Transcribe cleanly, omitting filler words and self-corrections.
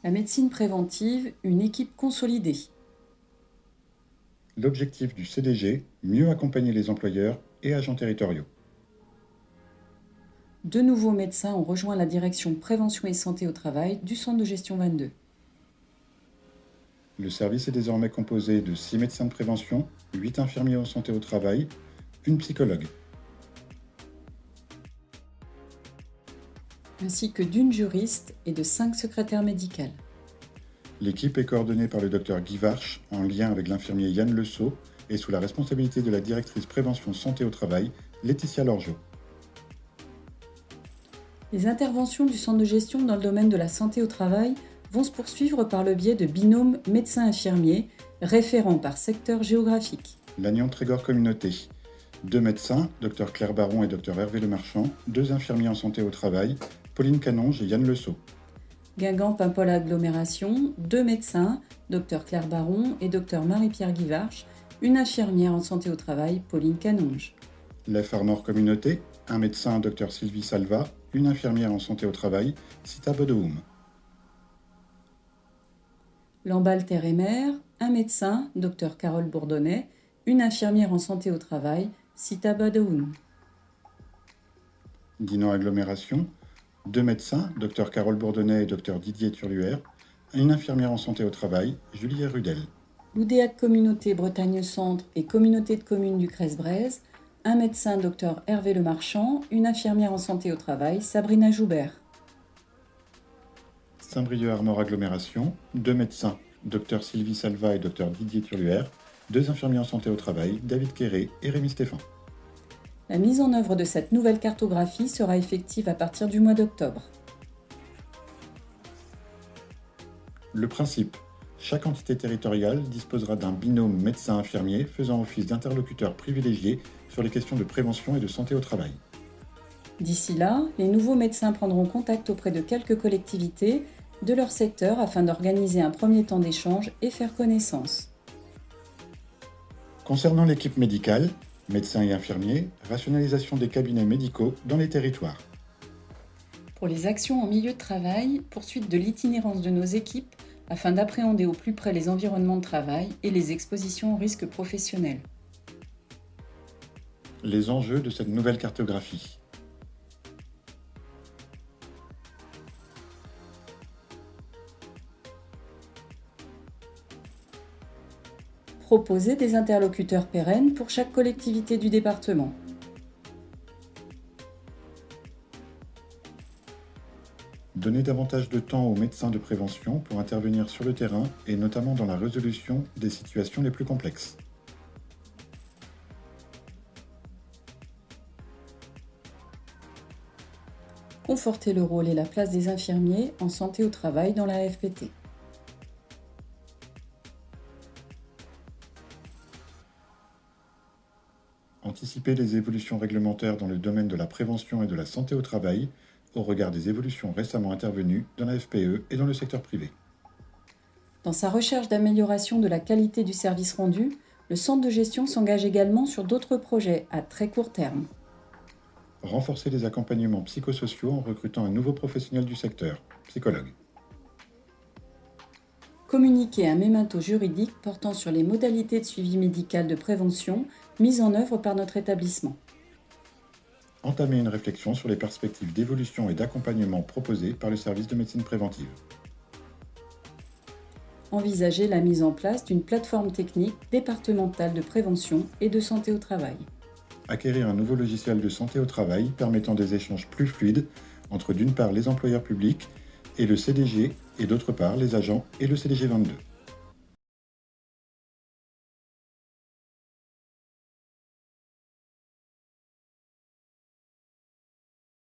La médecine préventive, une équipe consolidée. L'objectif du CDG, mieux accompagner les employeurs et agents territoriaux. 2 nouveaux médecins ont rejoint la direction prévention et santé au travail du centre de gestion 22. Le service est désormais composé de 6 médecins de prévention, 8 infirmiers en santé au travail, une psychologue. Ainsi que d'une juriste et de 5 secrétaires médicales. L'équipe est coordonnée par le docteur Guy Varche, en lien avec l'infirmier Yann Lesseau, et sous la responsabilité de la directrice prévention santé au travail, Laetitia Lorgeau. Les interventions du centre de gestion dans le domaine de la santé au travail vont se poursuivre par le biais de binômes médecins-infirmiers, référents par secteur géographique. Lannion-Trégor Communauté. 2 médecins, Dr Claire Baron et Dr Hervé Lemarchand, 2 infirmiers en santé au travail, Pauline Canonge et Yann Lesseau. Guingamp-Paimpol Agglomération, 2 médecins, Dr Claire Baron et Dr Marie-Pierre Guivarch, une infirmière en santé au travail, Pauline Canonge. Lef Armor Communauté, 1 médecin, Dr Sylvie Salva, une infirmière en santé au travail, Sita Bodehoum. Lamballe Terre et Mer, 1 médecin, Dr Carole Bourdonnais, une infirmière en santé au travail, Sita Bodehoum. Dinan Agglomération, 2 médecins, Dr Carole Bourdonnais et Dr Didier Turluère, une infirmière en santé au travail, Julie Rudel. L'Oudéac Communauté Bretagne Centre et Communauté de communes du Crèze-Braise, 1 médecin, Dr Hervé Lemarchand, une infirmière en santé au travail, Sabrina Joubert. Saint-Brieuc Armor Agglomération, 2 médecins, Dr Sylvie Salva et Dr Didier Turluère, 2 infirmiers en santé au travail, David Quéré et Rémi Stéphan. La mise en œuvre de cette nouvelle cartographie sera effective à partir du mois d'octobre. Le principe. Chaque entité territoriale disposera d'un binôme médecin-infirmier faisant office d'interlocuteur privilégié sur les questions de prévention et de santé au travail. D'ici là, les nouveaux médecins prendront contact auprès de quelques collectivités de leur secteur afin d'organiser un premier temps d'échange et faire connaissance. Concernant l'équipe médicale, médecins et infirmiers, rationalisation des cabinets médicaux dans les territoires. Pour les actions en milieu de travail, poursuite de l'itinérance de nos équipes afin d'appréhender au plus près les environnements de travail et les expositions aux risques professionnels. Les enjeux de cette nouvelle cartographie. Proposer des interlocuteurs pérennes pour chaque collectivité du département. Donner davantage de temps aux médecins de prévention pour intervenir sur le terrain et notamment dans la résolution des situations les plus complexes. Conforter le rôle et la place des infirmiers en santé au travail dans la FPT. Anticiper les évolutions réglementaires dans le domaine de la prévention et de la santé au travail au regard des évolutions récemment intervenues dans la FPE et dans le secteur privé. Dans sa recherche d'amélioration de la qualité du service rendu, le centre de gestion s'engage également sur d'autres projets à très court terme. Renforcer les accompagnements psychosociaux en recrutant un nouveau professionnel du secteur, psychologue. Communiquer un mémento juridique portant sur les modalités de suivi médical de prévention mises en œuvre par notre établissement. Entamer une réflexion sur les perspectives d'évolution et d'accompagnement proposées par le service de médecine préventive. Envisager la mise en place d'une plateforme technique départementale de prévention et de santé au travail. Acquérir un nouveau logiciel de santé au travail permettant des échanges plus fluides entre d'une part les employeurs publics et le CDG et d'autre part les agents et le CDG 22.